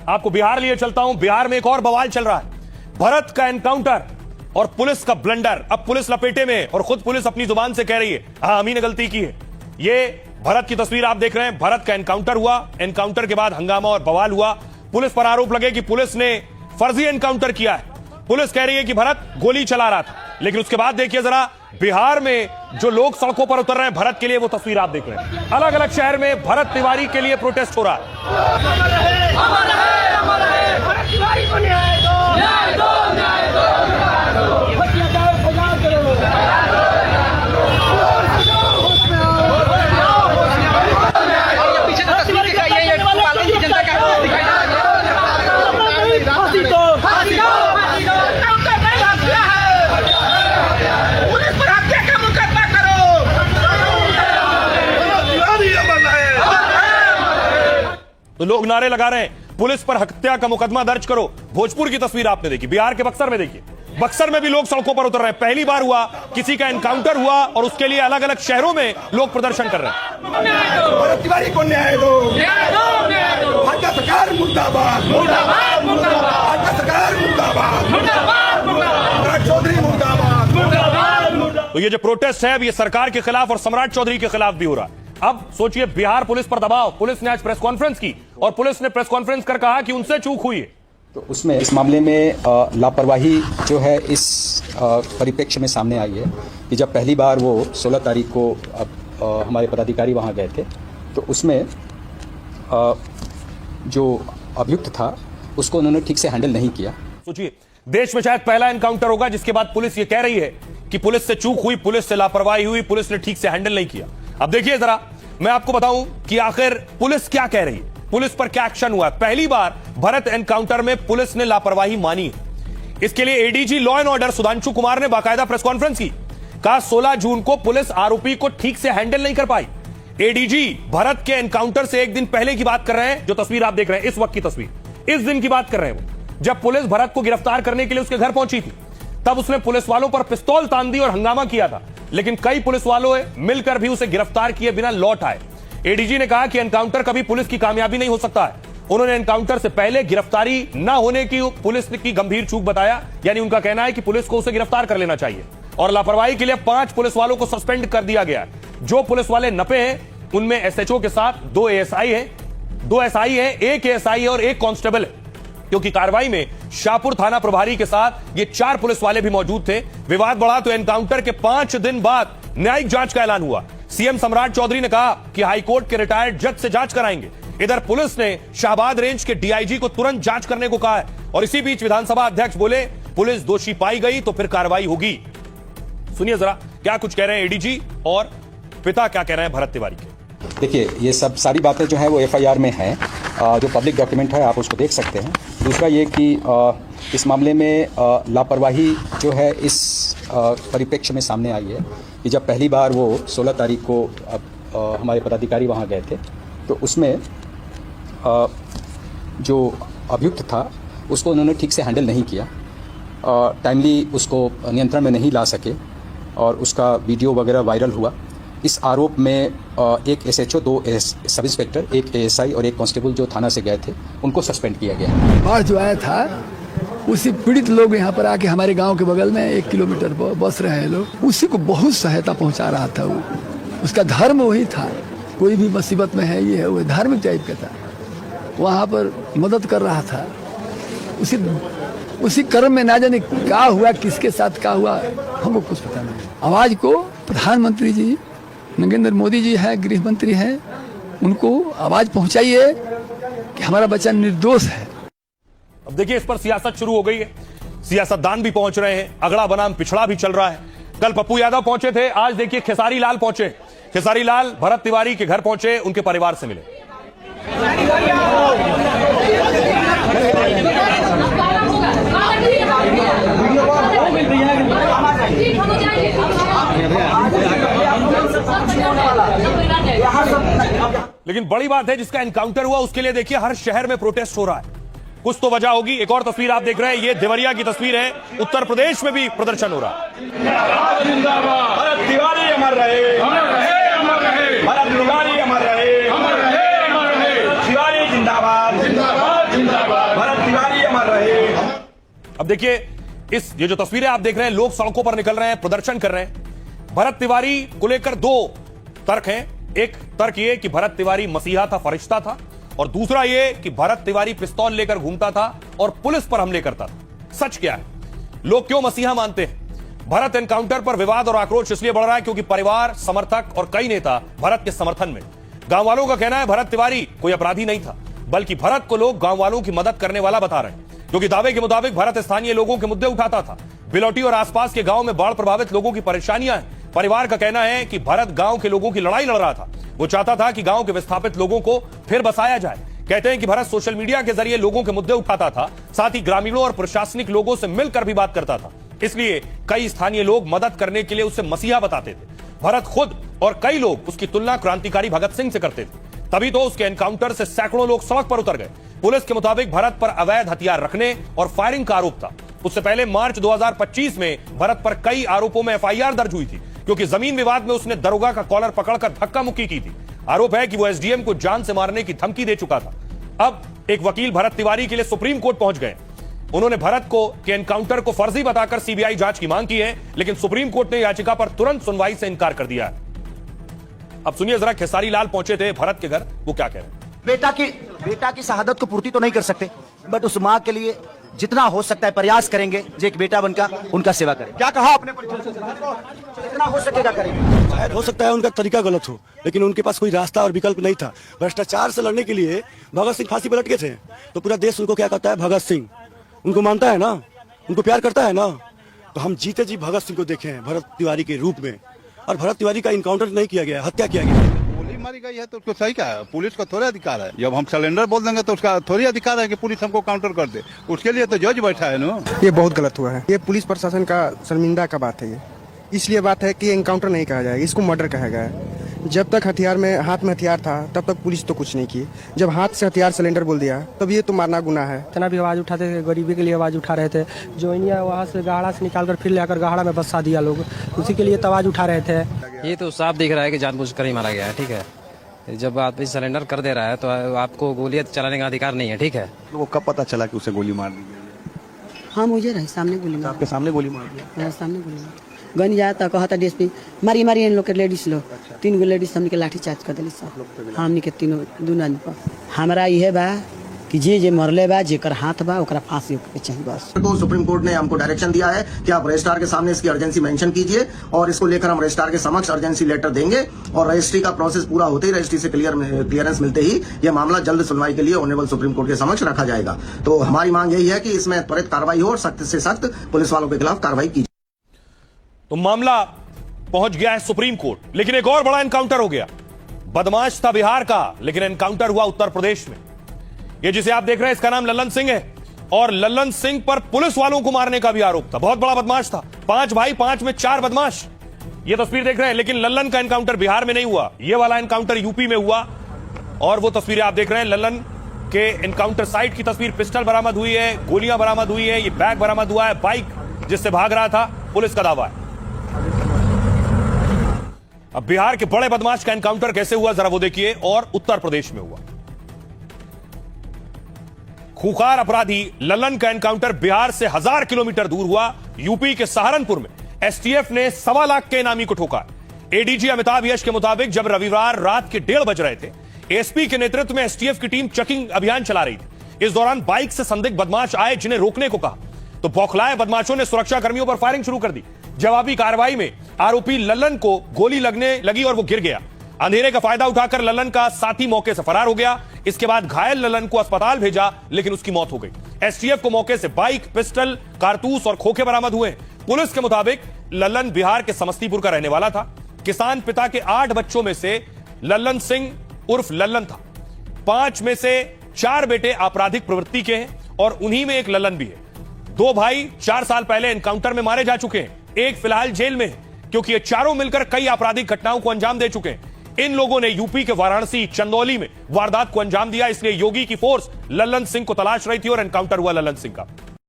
आपको बिहार लिए चलता हूं। बिहार में एक और बवाल चल रहा है, भरत का एनकाउंटर और पुलिस का ब्लंडर। अब पुलिस लपेटे में और खुद पुलिस अपनी जुबान से कह रही है हाँ हम ही ने गलती की है। ये भरत की तस्वीर आप देख रहे हैं, भरत का एनकाउंटर हुआ, एनकाउंटर के बाद हंगामा और बवाल हुआ। पुलिस पर आरोप लगे कि पुलिस ने फर्जी एनकाउंटर किया है। पुलिस कह रही है कि भरत गोली चला रहा था, लेकिन उसके बाद देखिए जरा बिहार में जो लोग सड़कों पर उतर रहे हैं भरत के लिए, वो तस्वीर आप देख रहे हैं। अलग अलग शहर में भरत तिवारी के लिए प्रोटेस्ट हो रहा है। तो लोग नारे लगा रहे हैं पुलिस पर हत्या का मुकदमा दर्ज करो। भोजपुर की तस्वीर आपने देखी, बिहार के बक्सर में देखिए, बक्सर में भी लोग सड़कों पर उतर रहे हैं। पहली बार हुआ किसी का एनकाउंटर हुआ और उसके लिए अलग अलग शहरों में लोग प्रदर्शन कर रहे हैं। भरत तिवारी को न्याय दो, भाजपा सरकार मुर्दाबाद, मुर्दाबाद, मुर्दाबाद, भाजपा सरकार मुर्दाबाद, मुर्दाबाद, मुर्दाबाद, सम्राट चौधरी मुर्दाबाद, मुर्दाबाद, मुर्दाबाद। तो ये जो प्रोटेस्ट है अब ये सरकार के खिलाफ और सम्राट चौधरी के खिलाफ भी हो रहा है। अब सोचिए बिहार पुलिस पर दबाव, पुलिस ने आज प्रेस कॉन्फ्रेंस की और पुलिस ने प्रेस कॉन्फ्रेंस कर कहा कि उनसे चूक हुई है। तो उसमें इस मामले में लापरवाही जो है इस परिप्रेक्ष्य में सामने आई है कि जब पहली बार वो 16 तारीख को हमारे पदाधिकारी वहाँ गए थे तो उसमें जो अभियुक्त था उसको उन्होंने ठीक से हैंडल नहीं किया। सोचिए देश में शायद पहला एनकाउंटर होगा जिसके बाद पुलिस ये कह रही है कि पुलिस से चूक हुई, पुलिस से लापरवाही हुई, पुलिस ने ठीक से हैंडल नहीं किया। अब देखिए जरा मैं आपको बताऊं कि आखिर पुलिस क्या कह रही है, पुलिस पर क्या एक्शन हुआ है। पहली बार भरत एनकाउंटर में पुलिस ने लापरवाही मानी है। इसके लिए ADG law and order Sudhanshu Kumar ने बाकायदा प्रेस कॉन्फ्रेंस की। कहा 16 जून को पुलिस आरोपी को ठीक से हैंडल नहीं कर पाई। एडीजी भरत के एनकाउंटर से एक दिन पहले की बात कर रहे हैं, जो तस्वीर आप देख रहे हैं इस वक्त की तस्वीर, इस दिन की बात कर रहे हैं वो, जब पुलिस भरत को गिरफ्तार करने के लिए उसके घर पहुंची थी। तब उसने पुलिस वालों पर पिस्तौल तान दी और हंगामा किया था, लेकिन कई पुलिस वालों ने मिलकर भी उसे गिरफ्तार किए बिना लौट आए। एडीजी ने कहा कि एनकाउंटर कभी पुलिस की कामयाबी नहीं हो सकता है। उन्होंने एनकाउंटर से पहले गिरफ्तारी न होने की पुलिस की गंभीर चूक बताया, यानी उनका कहना है कि पुलिस को उसे गिरफ्तार कर लेना चाहिए। और लापरवाही के लिए 5 पुलिस वालों को सस्पेंड कर दिया गया है। जो पुलिस वाले नपे हैं उनमें एसएचओ के साथ 2 एएसआई हैं, 2 एसआई हैं, 1 एएसआई है और 1 कांस्टेबल है, क्योंकि कार्रवाई में शाहपुर थाना प्रभारी के साथ ये 4 पुलिस वाले भी मौजूद थे। विवाद बढ़ा तो एनकाउंटर के 5 दिन बाद न्यायिक जांच का ऐलान हुआ। सीएम सम्राट चौधरी ने कहा कि हाईकोर्ट के रिटायर्ड जज से जांच कराएंगे। इधर पुलिस ने शाहबाद रेंज के डीआईजी को तुरंत जांच करने को कहा है। और इसी बीच विधानसभा अध्यक्ष बोले पुलिस दोषी पाई गई तो फिर कार्रवाई होगी। सुनिए जरा क्या कुछ कह रहे हैं एडीजी और पिता क्या कह रहे हैं भरत तिवारी के। देखिए ये सब सारी बातें जो है वो एफआईआर में है, जो पब्लिक डॉक्यूमेंट है आप उसको देख सकते हैं। दूसरा ये कि इस मामले में लापरवाही जो है इस परिप्रेक्ष्य में सामने आई है कि जब पहली बार वो 16 तारीख को हमारे पदाधिकारी वहाँ गए थे तो उसमें जो अभियुक्त था उसको उन्होंने ठीक से हैंडल नहीं किया, टाइमली उसको नियंत्रण में नहीं ला सके और उसका वीडियो वगैरह वायरल हुआ। इस आरोप में 1 एसएचओ, 2 सब इंस्पेक्टर, 1 एएसआई और 1 कांस्टेबल जो थाना से गए थे उनको सस्पेंड किया गया। बाढ़ जो आया था उसी पीड़ित लोग यहाँ पर आके हमारे गांव के बगल में 1 किलोमीटर बस रहे हैं लोग, उसी को बहुत सहायता पहुँचा रहा था। वो उसका धर्म वही था, कोई भी मुसीबत में है ये है वो धार्मिक टाइप का था, वहाँ पर मदद कर रहा था। उसी कर्म में ना जाने क्या हुआ, किसके साथ क्या हुआ हमको कुछ पता नहीं। आवाज को प्रधानमंत्री जी नरेंद्र मोदी जी हैं, गृह मंत्री हैं, उनको आवाज पहुंचाइए कि हमारा बच्चा निर्दोष है। अब देखिए इस पर सियासत शुरू हो गई है, सियासतदान भी पहुंच रहे हैं, अगड़ा बनाम पिछड़ा भी चल रहा है। कल पप्पू यादव पहुंचे थे, आज देखिए खेसारी लाल पहुंचे। खेसारी लाल भरत तिवारी के घर पहुंचे, उनके परिवार से मिले। लेकिन बड़ी बात है जिसका एनकाउंटर हुआ उसके लिए देखिए हर शहर में प्रोटेस्ट हो रहा है, कुछ तो वजह होगी। एक और तस्वीर आप देख रहे हैं, ये देवरिया की तस्वीर है, उत्तर प्रदेश में भी प्रदर्शन हो रहा है। भरत तिवारी अमर रहे, अमर रहे, अमर रहे, भरत तिवारी अमर रहे, अमर रहे, अमर रहे, तिवारी जिंदाबाद, जिंदाबाद, जिंदाबाद। अब देखिए ये जो तस्वीरें आप देख रहे हैं, लोग सड़कों पर निकल रहे हैं, प्रदर्शन कर रहे हैं। भरत तिवारी को लेकर दो तर्क हैं। एक तर्क ये कि भरत तिवारी मसीहा था, फरिश्ता था, और दूसरा ये कि भरत तिवारी पिस्तौल लेकर घूमता था और पुलिस पर हमले करता था। सच क्या है? लोग क्यों मसीहा मानते हैं? भरत एनकाउंटर पर विवाद और आक्रोश इसलिए बढ़ रहा है क्योंकि परिवार, समर्थक और कई नेता भरत के समर्थन में। गांव वालों का कहना है भरत तिवारी कोई अपराधी नहीं था, बल्कि भरत को लोग गांव वालों की मदद करने वाला बता रहे हैं, क्योंकि दावे के मुताबिक भरत स्थानीय लोगों के मुद्दे उठाता था। बिलौटी और आसपास के गांव में बाढ़ प्रभावित लोगों की परेशानियां हैं। परिवार का कहना है कि भरत गांव के लोगों की लड़ाई लड़ रहा था। वो चाहता था कि गांव के विस्थापित लोगों को फिर बसाया जाए। कहते हैं कि भरत सोशल मीडिया के जरिए लोगों के मुद्दे उठाता था, साथ ही ग्रामीणों और प्रशासनिक लोगों से मिलकर भी बात करता था। इसलिए कई स्थानीय लोग मदद करने के लिए उसे मसीहा बताते थे। भरत खुद और कई लोग उसकी तुलना क्रांतिकारी भगत सिंह से करते थे। तभी तो उसके एनकाउंटर से सैकड़ों लोग सड़क पर उतर गए। पुलिस के मुताबिक भरत पर अवैध हथियार रखने और फायरिंग का आरोप था। उससे पहले मार्च 2025 में भरत पर कई आरोपों में एफआईआर दर्ज हुई थी, क्योंकि जमीन विवाद में उसने दरोगा का कॉलर पकड़कर धक्का मुक्की की थी। आरोप है कि वो एसडीएम को जान से मारने की धमकी दे चुका था। अब एक वकील भरत तिवारी के लिए सुप्रीम कोर्ट पहुंच गए। उन्होंने भरत के एनकाउंटर को फर्जी बताकर सीबीआई जांच की मांग की है, लेकिन सुप्रीम कोर्ट ने याचिका पर तुरंत सुनवाई से इनकार कर दिया है। अब सुनिए जरा, खेसारी लाल पहुंचे थे भरत के घर, वो क्या कह रहे हैं। बेटा की शहादत को पूर्ति तो नहीं कर सकते, बट उस माँ के लिए जितना हो सकता है प्रयास करेंगे, जो एक बेटा बनकर उनका सेवा करें। क्या कहा आपने? जितना हो सकेगा करेंगे। शायद हो सकता है उनका तरीका गलत हो, लेकिन उनके पास कोई रास्ता और विकल्प नहीं था। भ्रष्टाचार से लड़ने के लिए भगत सिंह फांसी पर लटके थे, तो पूरा देश उनको क्या कहता है? भगत सिंह। उनको मानता है ना, उनको प्यार करता है ना। तो हम जीते जी भगत सिंह को देखे हैं भरत तिवारी के रूप में, और भरत तिवारी का इनकाउंटर नहीं किया गया, हत्या किया गया। गोली मारी गई है तो उसको सही क्या है? पुलिस का थोड़ा अधिकार है। जब हम सिलेंडर बोल देंगे तो उसका थोड़ी अधिकार है कि पुलिस हमको काउंटर कर दे। उसके लिए तो जज बैठा है ना। ये बहुत गलत हुआ है। ये पुलिस प्रशासन का शर्मिंदा का बात है। ये इसलिए बात है कि एनकाउंटर नहीं कहा जाएगा, इसको मर्डर कहा गया है। जब तक हाथ में हथियार था तब तक पुलिस तो कुछ नहीं की। जब हाथ से हथियार सिलेंडर बोल दिया तब ये तो मारना गुनाह है। इतना भी आवाज़ उठाते थे, गरीबी के लिए आवाज़ उठा रहे थे। जो इंडिया वहाँ से गाड़ा से निकाल कर फिर लेकर गाड़ा में बसा दिया लोग, उसी के लिए तो आवाज़ उठा रहे थे। ये तो साफ दिख रहा है कि जानबूझकर ही मारा गया है। ठीक है, जब आप इस सिलेंडर कर दे रहा है तो आपको गोलियां चलाने का अधिकार नहीं है। ठीक है, तो वो कब पता चला कि उसे गोली मार दी गई? हाँ, मुझे रही सामने गोली मार। आपके सामने गोली मार दिया? सामने गोली मार। गन जाता कहता डीएसपी मारी मारी इन लोग के लेडीज लोग, 3 गो लेडीज हमने के लाठी चार्ज कर दिली सब। हमने के तीनों दून आदमी पर हमारा यह बा कि जे मरले बा, जेकर हाथ बा ओकरा फांसी होके चाहिए बस। तो सुप्रीम कोर्ट ने हमको डायरेक्शन दिया है कि आप रजिस्ट्रार के सामने इसकी अर्जेंसी मेंशन कीजिए, और इसको लेकर हम रजिस्ट्रार के समक्ष अर्जेंसी लेटर देंगे, और रजिस्ट्री का प्रोसेस पूरा होते ही, रजिस्ट्री से क्लियरेंस मिलते ही यह मामला जल्द सुनवाई के लिए ऑनरेबल सुप्रीम कोर्ट के समक्ष रखा जाएगा। तो हमारी मांग यही है कि इसमें त्वरित कार्रवाई हो और सख्त से सख्त पुलिस वालों के खिलाफ कार्रवाई की। तो मामला पहुंच गया है सुप्रीम कोर्ट, लेकिन एक और बड़ा एनकाउंटर हो गया। बदमाश था बिहार का, लेकिन एनकाउंटर हुआ उत्तर प्रदेश में। ये जिसे आप देख रहे हैं इसका नाम लल्लन सिंह है, और लल्लन सिंह पर पुलिस वालों को मारने का भी आरोप था। बहुत बड़ा बदमाश था, 5 भाई 5 में 4 बदमाश। ये तस्वीर देख रहे हैं, लेकिन लल्लन का एनकाउंटर बिहार में नहीं हुआ, ये वाला एनकाउंटर यूपी में हुआ। और वो तस्वीरें आप देख रहे हैं, लल्लन के एनकाउंटर साइट की तस्वीर। पिस्टल बरामद हुई है, गोलियां बरामद हुई है, ये बैग बरामद हुआ है, बाइक जिससे भाग रहा था, पुलिस का दावा है। अब बिहार के बड़े बदमाश का एनकाउंटर कैसे हुआ जरा वो देखिए, और उत्तर प्रदेश में हुआ। खूंखार अपराधी लल्लन का एनकाउंटर बिहार से 1000 किलोमीटर दूर हुआ। यूपी के सहारनपुर में एसटीएफ ने 1.25 लाख के इनामी को ठोका। एडीजी अमिताभ यश के मुताबिक जब रविवार रात के 1:30 बज रहे थे, एसपी के नेतृत्व में एसटीएफ की टीम चेकिंग अभियान चला रही थी। इस दौरान बाइक से संदिग्ध बदमाश आए, जिन्हें रोकने को कहा, तो बौखलाए बदमाशों ने सुरक्षा कर्मियों पर फायरिंग शुरू कर दी। जवाबी कार्रवाई में आरोपी लल्लन को गोली लगने लगी और वो गिर गया। अंधेरे का फायदा उठाकर लल्लन का साथी मौके से फरार हो गया। इसके बाद घायल लल्लन को अस्पताल भेजा, लेकिन उसकी मौत हो गई। एसटीएफ को मौके से बाइक, पिस्टल, कारतूस और खोखे बरामद हुए। पुलिस के मुताबिक लल्लन बिहार के समस्तीपुर का रहने वाला था। किसान पिता के 8 बच्चों में से लल्लन सिंह उर्फ लल्लन था। 5 में से 4 बेटे आपराधिक प्रवृत्ति के हैं, और उन्हीं में एक लल्लन भी है। 2 भाई 4 साल पहले एनकाउंटर में मारे जा चुके हैं, एक फिलहाल जेल में है, क्योंकि ये चारों मिलकर कई आपराधिक घटनाओं को अंजाम दे चुके हैं। इन लोगों ने यूपी के वाराणसी, चंदौली में वारदात को अंजाम दिया, इसलिए योगी की फोर्स लल्लन सिंह को तलाश रही थी और एनकाउंटर हुआ लल्लन सिंह का।